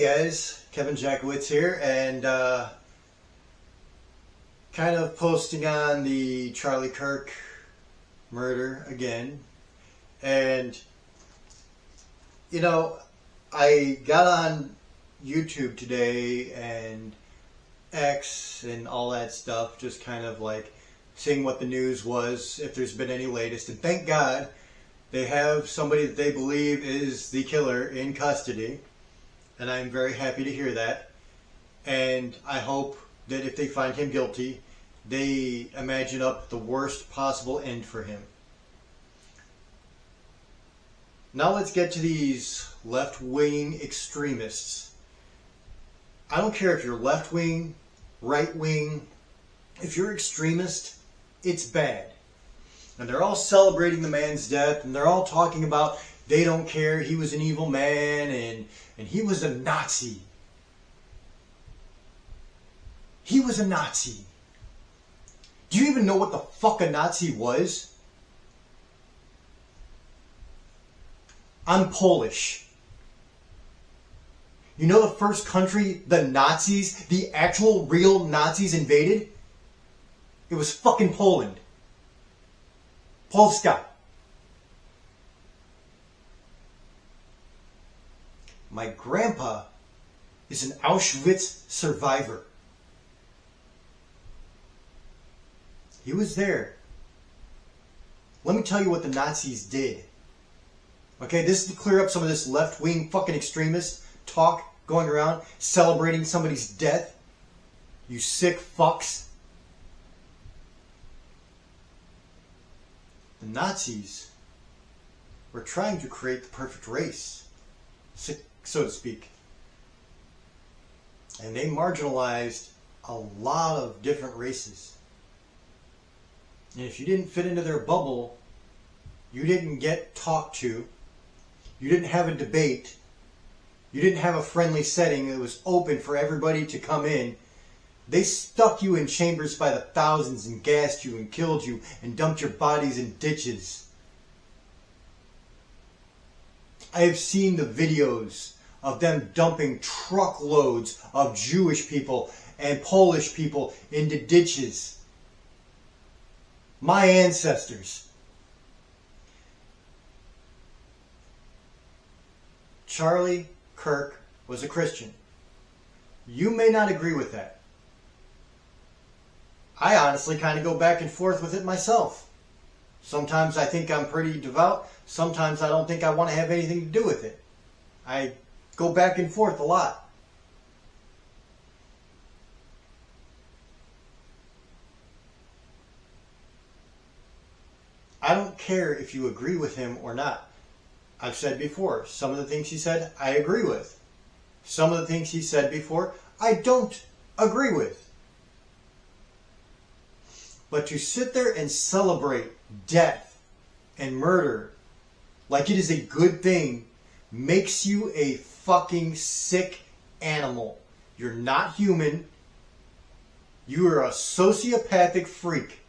guys, Kevin Jackowitz here, and kind of posting on the Charlie Kirk murder again. And you know, I got on YouTube today and X and all that stuff, just kind of like seeing what the news was, if there's been any latest. And thank God they have somebody that they believe is the killer in custody. And I'm very happy to hear that. And I hope that if they find him guilty, they imagine up the worst possible end for him. Now let's get to these left-wing extremists. I don't care if you're left-wing, right-wing. If you're extremist, it's bad. And they're all celebrating the man's death, and they're all talking about they don't care, he was an evil man, and he was a Nazi. He was a Nazi. Do you even know what the fuck a Nazi was? I'm Polish. You know the first country the Nazis, the actual real Nazis invaded? It was fucking Poland. Polska. My grandpa is an Auschwitz survivor. He was there. Let me tell you what the Nazis did. Okay, this is to clear up some of this left-wing fucking extremist talk going around, celebrating somebody's death. You sick fucks. The Nazis were trying to create the perfect race, so to speak. And they marginalized a lot of different races. And if you didn't fit into their bubble, you didn't get talked to, you didn't have a debate, you didn't have a friendly setting that was open for everybody to come in, they stuck you in chambers by the thousands and gassed you and killed you and dumped your bodies in ditches. I have seen the videos of them dumping truckloads of Jewish people and Polish people into ditches. My ancestors. Charlie Kirk was a Christian. You may not agree with that. I honestly kind of go back and forth with it myself. Sometimes I think I'm pretty devout. Sometimes I don't think I want to have anything to do with it. I go back and forth a lot. I don't care if you agree with him or not. I've said before, some of the things he said, I agree with. Some of the things he said before, I don't agree with. But to sit there and celebrate death and murder like it is a good thing makes you a fucking sick animal. You're not human. You are a sociopathic freak.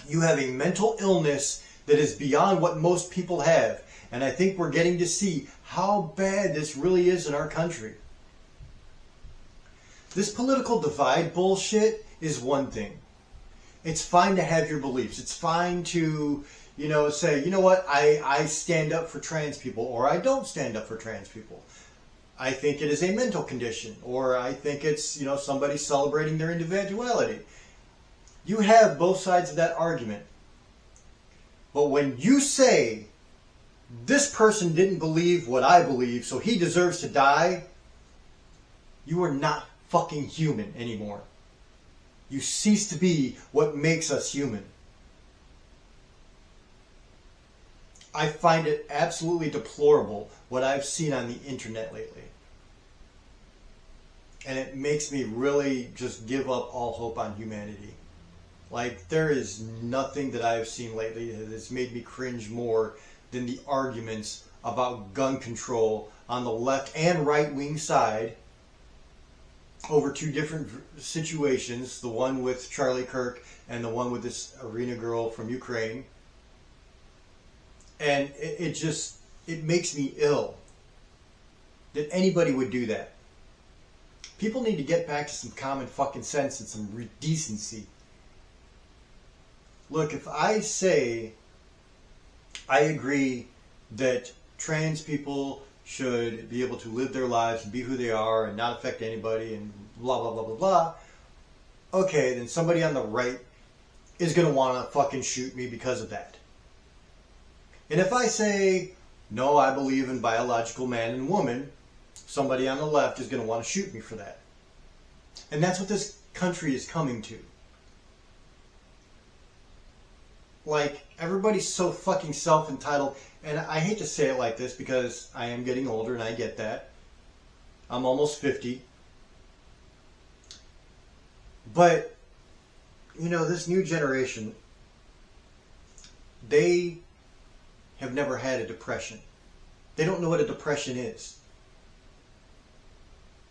You have a mental illness that is beyond what most people have. And I think we're getting to see how bad this really is in our country. This political divide bullshit is one thing. It's fine to have your beliefs. It's fine to, say, you know what, I stand up for trans people, or I don't stand up for trans people. I think it is a mental condition, or I think it's, somebody celebrating their individuality. You have both sides of that argument. But when you say, this person didn't believe what I believe, so he deserves to die, you are not fucking human anymore. You cease to be what makes us human. I find it absolutely deplorable what I've seen on the internet lately. And it makes me really just give up all hope on humanity. Like, there is nothing that I've seen lately that has made me cringe more than the arguments about gun control on the left and right wing side over two different situations, the one with Charlie Kirk and the one with this arena girl from Ukraine. And it makes me ill that anybody would do that. People need to get back to some common fucking sense and some decency. Look, if I say I agree that trans people should be able to live their lives and be who they are and not affect anybody and blah, blah, blah, blah, blah, okay, then somebody on the right is going to want to fucking shoot me because of that. And if I say, no, I believe in biological man and woman, somebody on the left is going to want to shoot me for that. And that's what this country is coming to. Like, everybody's so fucking self-entitled. And I hate to say it like this because I am getting older and I get that. I'm almost 50. But, you know, this new generation, they have never had a depression. They don't know what a depression is.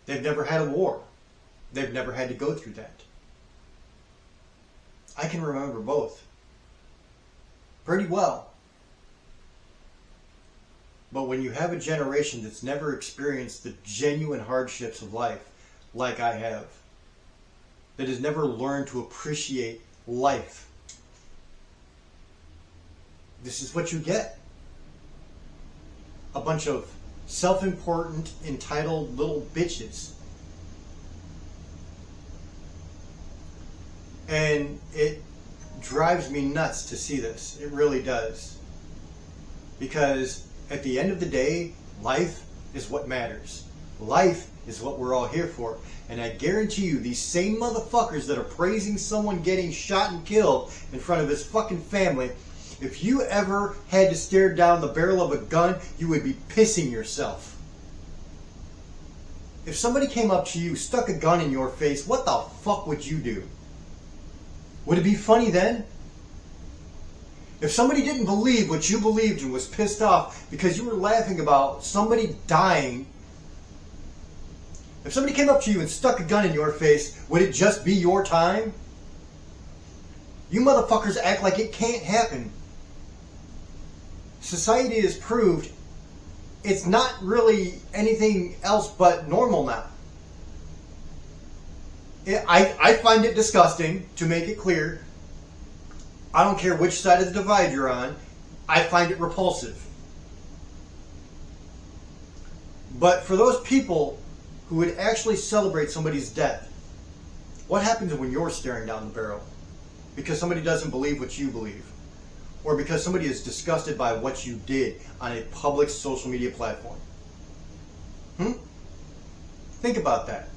They've never had a war. They've never had to go through that. I can remember both pretty well. But when you have a generation that's never experienced the genuine hardships of life like I have, that has never learned to appreciate life, this is what you get. A bunch of self-important, entitled little bitches. And it drives me nuts to see this. It really does. Because at the end of the day, life is what matters. Life is what we're all here for. And I guarantee you, these same motherfuckers that are praising someone getting shot and killed in front of his fucking family, if you ever had to stare down the barrel of a gun, you would be pissing yourself. If somebody came up to you, stuck a gun in your face, what the fuck would you do? Would it be funny then? If somebody didn't believe what you believed and was pissed off because you were laughing about somebody dying, if somebody came up to you and stuck a gun in your face, would it just be your time? You motherfuckers act like it can't happen. Society has proved it's not really anything else but normal now. I find it disgusting, to make it clear. I don't care which side of the divide you're on. I find it repulsive. But for those people who would actually celebrate somebody's death, what happens when you're staring down the barrel? Because somebody doesn't believe what you believe. Or because somebody is disgusted by what you did on a public social media platform. Think about that.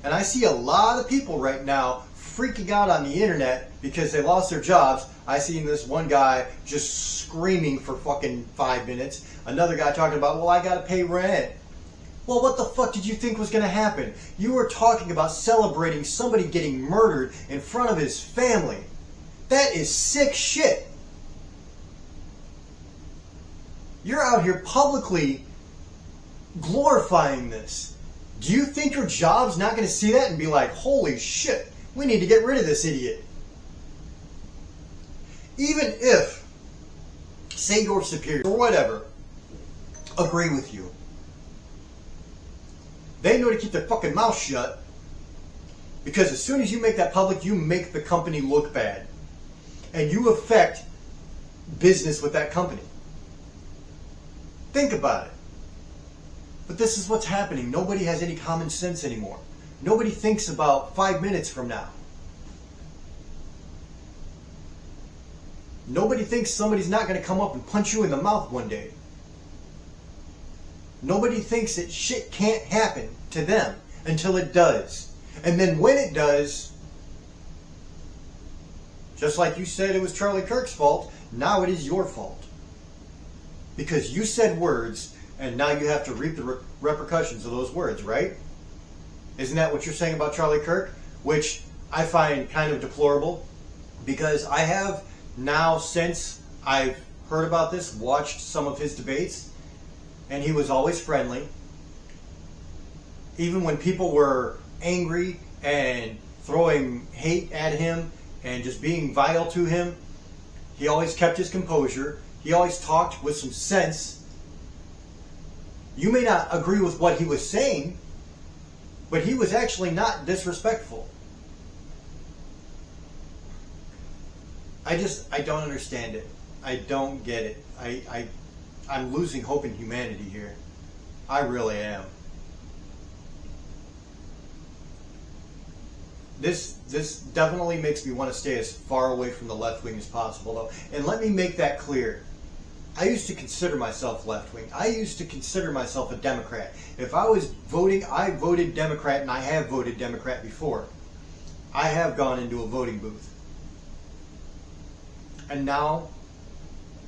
And I see a lot of people right now freaking out on the internet because they lost their jobs. I seen this one guy just screaming for fucking 5 minutes. Another guy talking about, well, I gotta pay rent. Well, what the fuck did you think was gonna happen? You were talking about celebrating somebody getting murdered in front of his family. That is sick shit. You're out here publicly glorifying this. Do you think your job's not going to see that and be like, holy shit, we need to get rid of this idiot? Even if, say your superior or whatever, agree with you, they know to keep their fucking mouth shut, because as soon as you make that public, you make the company look bad. And you affect business with that company. Think about it. But this is what's happening. Nobody has any common sense anymore. Nobody thinks about 5 minutes from now. Nobody thinks somebody's not going to come up and punch you in the mouth one day. Nobody thinks that shit can't happen to them until it does. And then when it does, just like you said it was Charlie Kirk's fault, now it is your fault. Because you said words, and now you have to reap the repercussions of those words, right? Isn't that what you're saying about Charlie Kirk? Which I find kind of deplorable, because I have now, since I've heard about this, watched some of his debates, and he was always friendly. Even when people were angry and throwing hate at him and just being vile to him, he always kept his composure. He always talked with some sense. You may not agree with what he was saying, But he was actually not disrespectful. I don't understand it. I don't get it. I'm losing hope in humanity here. I really am. This definitely makes me want to stay as far away from the left wing as possible, though. And let me make that clear. I used to consider myself left wing. I used to consider myself a Democrat. If I was voting, I voted Democrat, and I have voted Democrat before. I have gone into a voting booth. And now,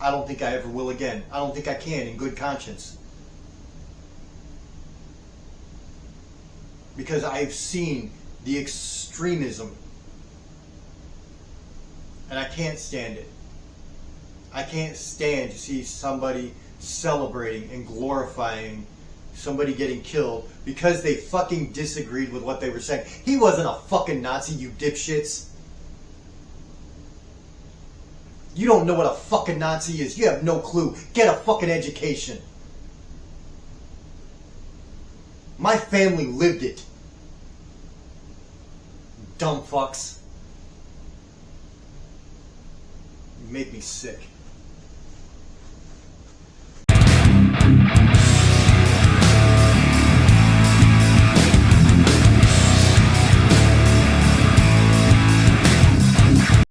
I don't think I ever will again. I don't think I can in good conscience. Because I've seen the extremism. And I can't stand it. I can't stand to see somebody celebrating and glorifying somebody getting killed because they fucking disagreed with what they were saying. He wasn't a fucking Nazi, you dipshits. You don't know what a fucking Nazi is. You have no clue. Get a fucking education. My family lived it. Dumb fucks. You make me sick.